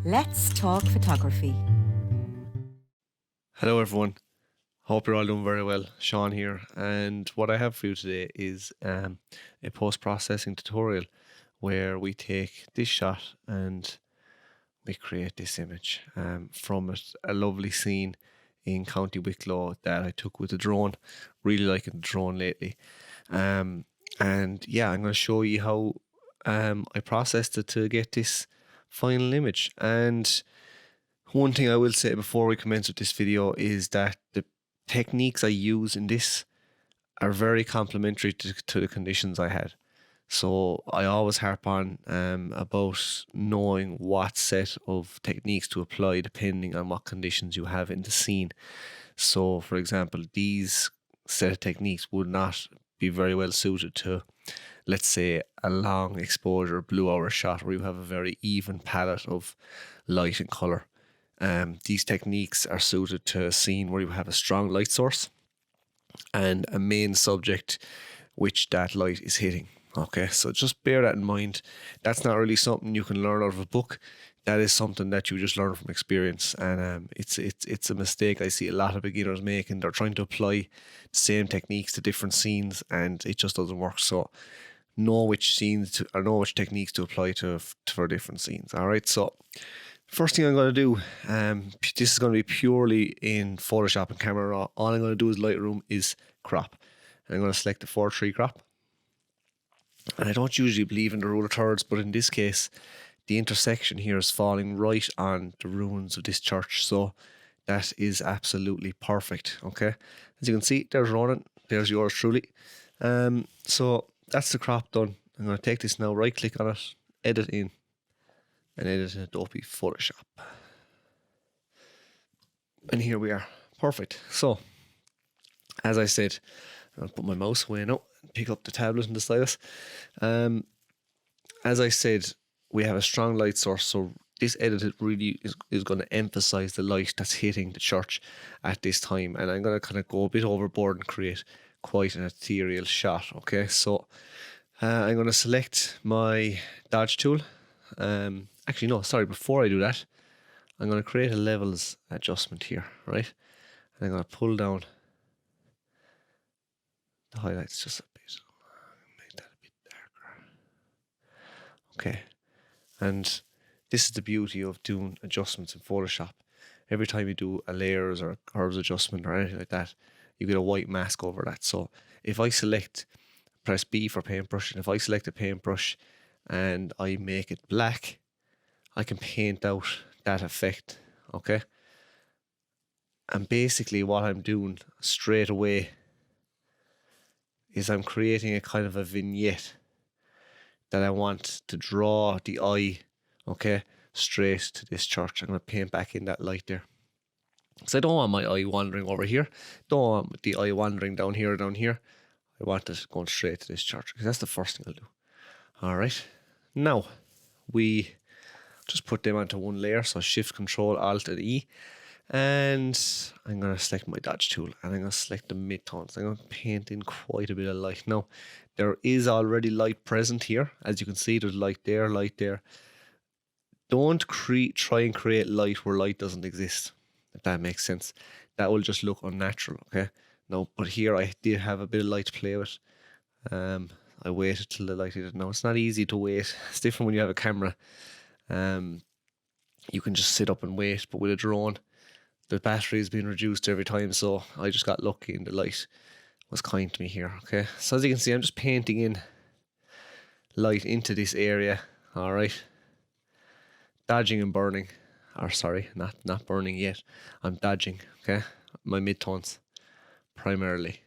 Let's talk photography. Hello, everyone. Hope you're all doing very well. Sean here, and what I have for you today is a post-processing tutorial where we take this shot and we create this image from it. A lovely scene in County Wicklow that I took with the drone. Really liking the drone lately, and yeah, I'm going to show you how I processed it to get this final image. And one thing I will say before we commence with this video is that the techniques I use in this are very complementary to the conditions I had. So I always harp on about knowing what set of techniques to apply depending on what conditions you have in the scene. So, for example, these set of techniques would not be very well suited to, let's say, a long exposure blue hour shot where you have a very even palette of light and colour. These techniques are suited to a scene where you have a strong light source and a main subject which that light is hitting. Okay, so just bear that in mind. That's not really something you can learn out of a book. That is something that you just learn from experience, and it's a mistake I see a lot of beginners making. They're trying to apply the same techniques to different scenes, and it just doesn't work. So know which scenes to, or know which techniques to apply to for different scenes. All right, so first thing I'm going to do, this is going to be purely in Photoshop and Camera Raw. All I'm going to do is Lightroom is crop. And I'm going to select the 4:3 crop. And I don't usually believe in the rule of thirds, but in this case, the intersection here is falling right on the ruins of this church. So that is absolutely perfect, okay? As you can see, there's Ronan, there's yours truly. So that's the crop done. I'm going to take this now, right click on it, edit in, and edit in Adobe Photoshop. And here we are. Perfect. So, as I said, I'll put my mouse away now and pick up the tablet and the stylus. As I said, we have a strong light source, so this edit really is going to emphasize the light that's hitting the church at this time. And I'm going to kind of go a bit overboard and create quite an ethereal shot. Okay, so I'm going to select my dodge tool. Actually, no, sorry, before I do that, I'm going to create a levels adjustment here, right? And I'm going to pull down the highlights just a bit. Make that a bit darker. Okay. And this is the beauty of doing adjustments in Photoshop. Every time you do a layers or a curves adjustment or anything like that, you get a white mask over that. So if I press B for paintbrush, and if I select a paintbrush and I make it black, I can paint out that effect, okay? And basically what I'm doing straight away is I'm creating a kind of a vignette that I want to draw the eye, okay, straight to this church. I'm going to paint back in that light there. Because I don't want my eye wandering over here. Don't want the eye wandering down here or down here. I want it going straight to this church, because that's the first thing I'll do. All right. Now, we just put them onto one layer. So Shift, Control, Alt, and E. And I'm going to select my dodge tool, and I'm going to select the midtones. I'm going to paint in quite a bit of light. Now, there is already light present here. As you can see, there's light there, light there. Don't try and create light where light doesn't exist, if that makes sense. That will just look unnatural, okay? No, but here I did have a bit of light to play with. I waited till the light hit it. Now, it's not easy to wait. It's different when you have a camera. You can just sit up and wait, but with a drone, the battery has been reduced every time, so I just got lucky and the light was kind to me here, okay? So as you can see, I'm just painting in light into this area, all right? Dodging and burning, or sorry, not burning yet. I'm dodging, okay? My midtones, primarily.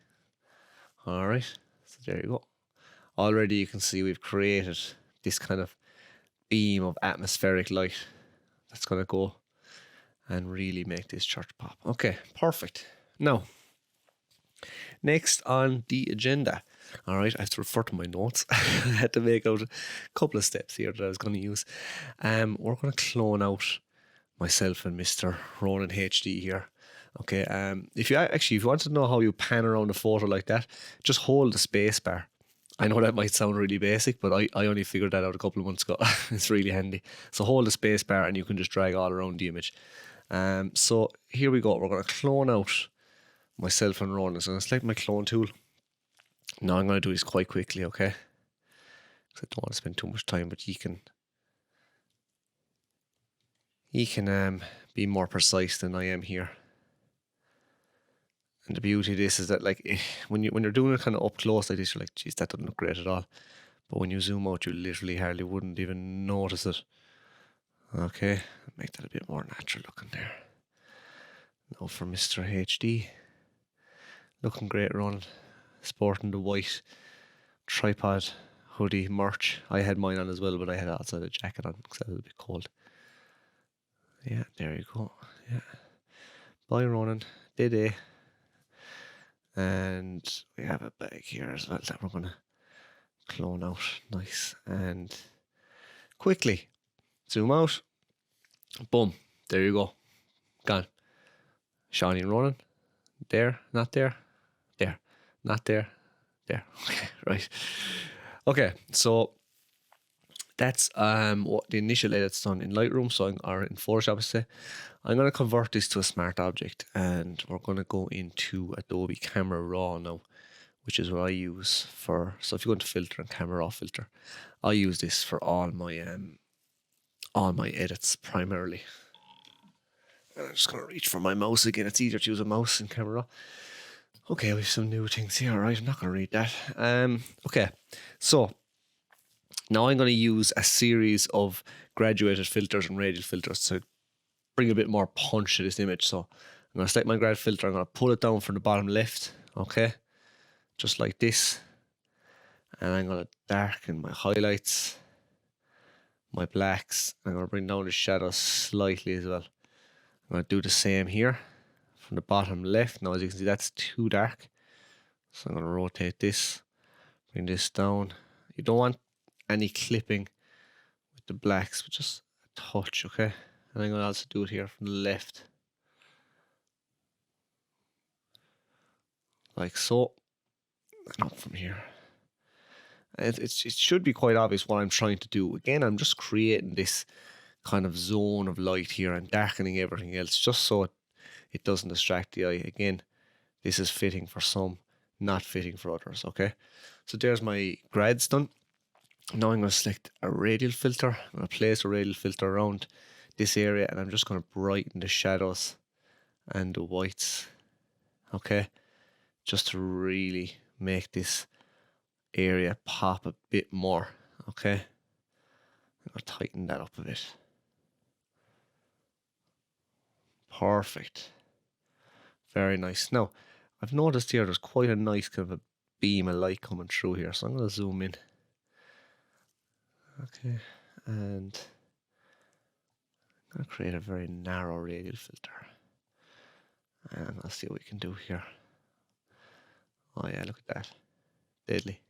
All right, so there you go. Already you can see we've created this kind of beam of atmospheric light that's going to go and really make this church pop. Okay, perfect. Now, next on the agenda. All right, I have to refer to my notes. I had to make out a couple of steps here that I was going to use. We're going to clone out myself and Mr. Ronan HD here. Okay, if you want to know how you pan around a photo like that, just hold the space bar I know that might sound really basic, but I only figured that out a couple of months ago. It's really handy. So hold the space bar and you can just drag all around the image. So here we go. We're going to clone out myself and Ronan. So I'm going to select my clone tool. Now I'm going to do this quite quickly, okay? Because I don't want to spend too much time, but you can be more precise than I am here. And the beauty of this is that, like, when you're doing it kind of up close like this, you're like, geez, that doesn't look great at all. But when you zoom out, you literally hardly wouldn't even notice it. Okay, make that a bit more natural looking there. Now for Mr. HD. Looking great, Ronan. Sporting the white tripod hoodie merch. I had mine on as well, but I had also the jacket on because I was a bit cold. Yeah, there you go. Yeah. Bye, Ronan. Day. And we have a bag here as well that we're going to clone out. Nice. And quickly zoom out. Boom. There you go. Gone. Shawnee and Ronan. There. Not there. There. Not there. There. Okay. Right. Okay. So that's what the initial edit's done in Lightroom, or in Photoshop, I say. I'm going to convert this to a smart object, and we're going to go into Adobe Camera Raw now, which is what I use for. So if you go into Filter and Camera Raw filter, I use this for all my edits primarily. And I'm just going to reach for my mouse again. It's easier to use a mouse in Camera Raw. Okay, we have some new things here. All right, I'm not going to read that. Okay, so now I'm going to use a series of graduated filters and radial filters to bring a bit more punch to this image. So I'm going to select my grad filter. I'm going to pull it down from the bottom left. Okay, just like this. And I'm going to darken my highlights, my blacks. I'm going to bring down the shadows slightly as well. I'm going to do the same here from the bottom left. Now, as you can see, that's too dark. So I'm going to rotate this, bring this down. You don't want any clipping with the blacks, but just a touch, okay? And I'm going to also do it here from the left. Like so. And up from here. It should be quite obvious what I'm trying to do. Again, I'm just creating this kind of zone of light here and darkening everything else just so it doesn't distract the eye. Again, this is fitting for some, not fitting for others, okay? So there's my grads done. Now I'm going to select a radial filter. I'm going to place a radial filter around this area, and I'm just going to brighten the shadows and the whites, okay? Just to really make this area pop a bit more, okay? I'm going to tighten that up a bit. Perfect. Very nice. Now, I've noticed here there's quite a nice kind of a beam of light coming through here, so I'm going to zoom in. Okay, and I'm going to create a very narrow radial filter. And I'll see what we can do here. Oh yeah, look at that. Deadly.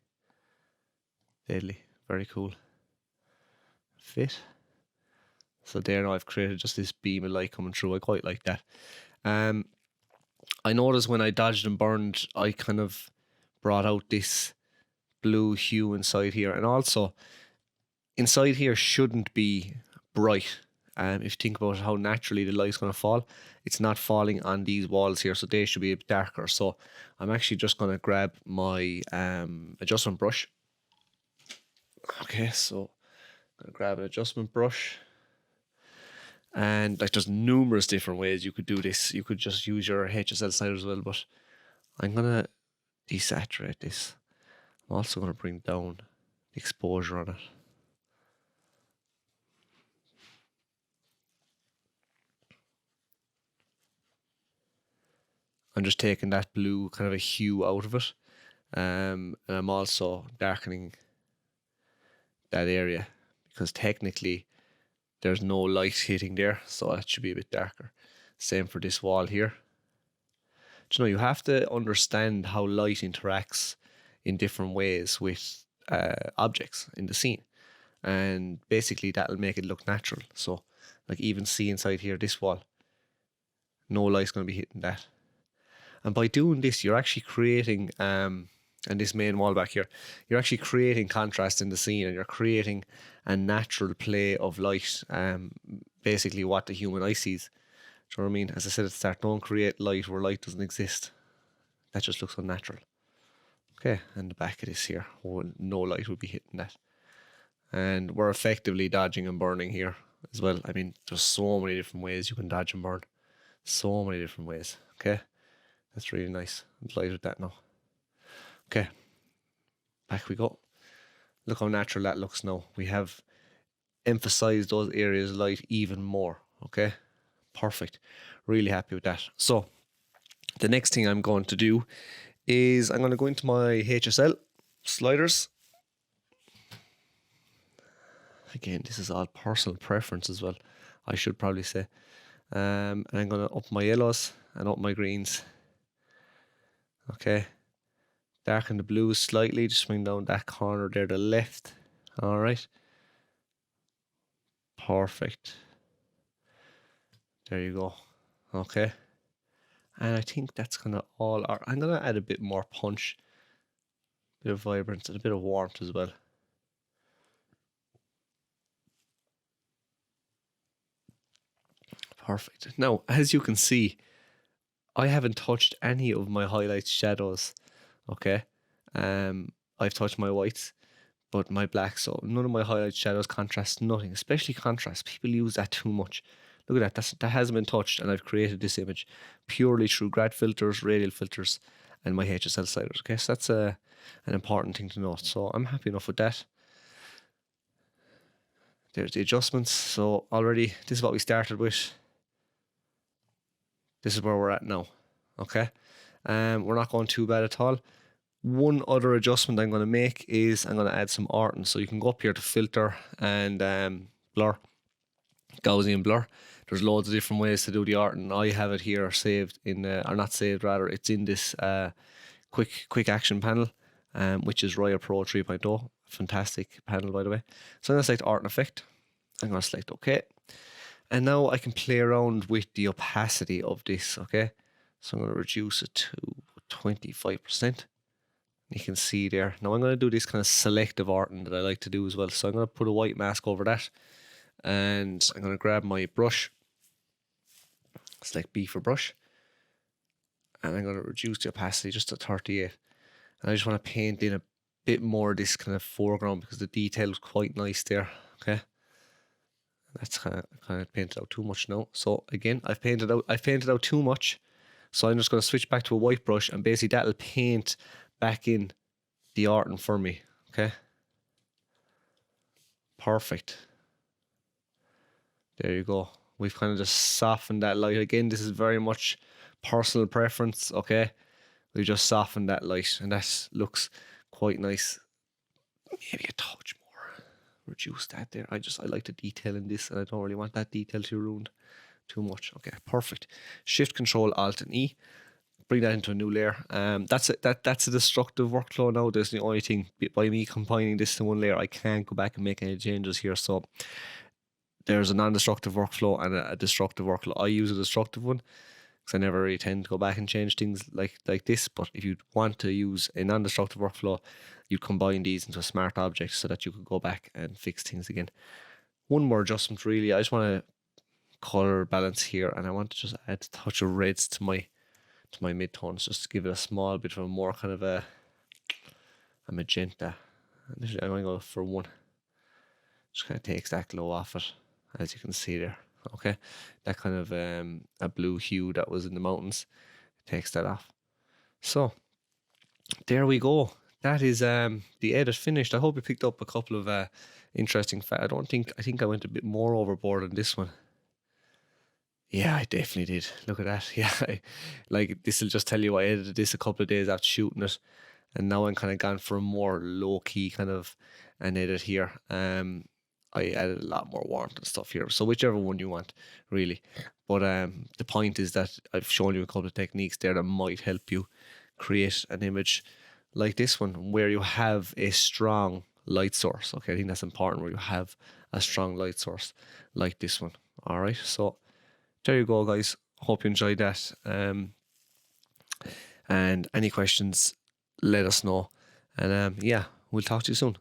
Deadly. Very cool. Fit. So there now I've created just this beam of light coming through. I quite like that. I noticed when I dodged and burned, I kind of brought out this blue hue inside here. And also, inside here shouldn't be bright. If you think about how naturally the light's going to fall, it's not falling on these walls here, so they should be a bit darker. So I'm actually just going to grab my adjustment brush. Okay, so I'm going to grab an adjustment brush. And like, there's numerous different ways you could do this. You could just use your HSL slider as well, but I'm going to desaturate this. I'm also going to bring down the exposure on it. I'm just taking that blue kind of a hue out of it. And I'm also darkening that area because technically there's no light hitting there, so that should be a bit darker. Same for this wall here. Do you know, you have to understand how light interacts in different ways with objects in the scene. And basically that'll make it look natural. So like, even see inside here, this wall, no light's going to be hitting that. And by doing this, you're actually creating and this main wall back here, you're actually creating contrast in the scene, and you're creating a natural play of light, basically what the human eye sees. Do you know what I mean? As I said at the start, don't create light where light doesn't exist. That just looks unnatural. Okay, and the back of this here, no light would be hitting that. And we're effectively dodging and burning here as well. I mean, there's so many different ways you can dodge and burn. So many different ways. Okay, that's really nice. I'm delighted with that now. Okay, back we go. Look how natural that looks now. We have emphasized those areas of light even more. Okay, perfect. Really happy with that. So the next thing I'm going to do is I'm going to go into my HSL sliders. Again, this is all personal preference as well, I should probably say. And I'm going to up my yellows and up my greens. Okay. Darken the blues slightly, just bring down that corner there to the left. All right. Perfect. There you go. Okay. And I think that's kind of all. I'm going to add a bit more punch, a bit of vibrance, and a bit of warmth as well. Perfect. Now, as you can see, I haven't touched any of my highlights, shadows. Okay. I've touched my whites, but my blacks, so none of my highlights, shadows, contrast, nothing, especially contrast. People use that too much. Look at that. That hasn't been touched, and I've created this image purely through grad filters, radial filters, and my HSL sliders. Okay, so that's an important thing to note. So I'm happy enough with that. There's the adjustments. So already, this is what we started with. This is where we're at now. Okay, we're not going too bad at all. One other adjustment I'm going to make is I'm going to add some Orton. So you can go up here to filter and blur, Gaussian blur. There's loads of different ways to do the Orton. I have it here saved in, or not saved rather, it's in this quick action panel, which is Royal Pro 3.0. Fantastic panel, by the way. So I'm going to select Orton effect. I'm going to select OK. And now I can play around with the opacity of this, okay? So I'm going to reduce it to 25%. You can see there. Now I'm going to do this kind of selective Orton that I like to do as well. So I'm going to put a white mask over that. And I'm going to grab my brush. Select B for brush. And I'm going to reduce the opacity just to 38. And I just want to paint in a bit more of this kind of foreground because the detail is quite nice there, okay? That's kind of painted out too much now. So again, I've painted out too much. So I'm just going to switch back to a white brush, and basically that'll paint back in the Orton for me. Okay. Perfect. There you go. We've kind of just softened that light. Again, this is very much personal preference. Okay. We've just softened that light, and that looks quite nice. Maybe a touch more. Reduce that there. I like the detail in this, and I don't really want that detail to be ruined too much. Okay, perfect. Shift, Control, Alt, and E. Bring that into a new layer. That's a destructive workflow now. There's the only thing, by me combining this to one layer, I can't go back and make any changes here. So there's a non-destructive workflow and a destructive workflow. I use a destructive one because I never really tend to go back and change things like this. But if you want to use a non-destructive workflow, you combine these into a smart object so that you could go back and fix things again. One more adjustment really. I just want to color balance here, and I want to just add a touch of reds to my midtones, just to give it a small bit of a more kind of a magenta. And I'm going to go for one. Just kind of takes that glow off it, as you can see there. Okay, that kind of a blue hue that was in the mountains takes that off. So there we go. That is the edit finished. I hope you picked up a couple of interesting facts. I think I went a bit more overboard on this one. Yeah, I definitely did. Look at that. Yeah, this will just tell you I edited this a couple of days after shooting it, and now I'm kind of gone for a more low key kind of an edit here. I added a lot more warmth and stuff here, so whichever one you want, really. But the point is that I've shown you a couple of techniques there that might help you create an image like this one, where you have a strong light source. Okay, I think that's important, where you have a strong light source like this one. All right, so there you go, guys. Hope you enjoyed that. And any questions, let us know. And yeah, we'll talk to you soon.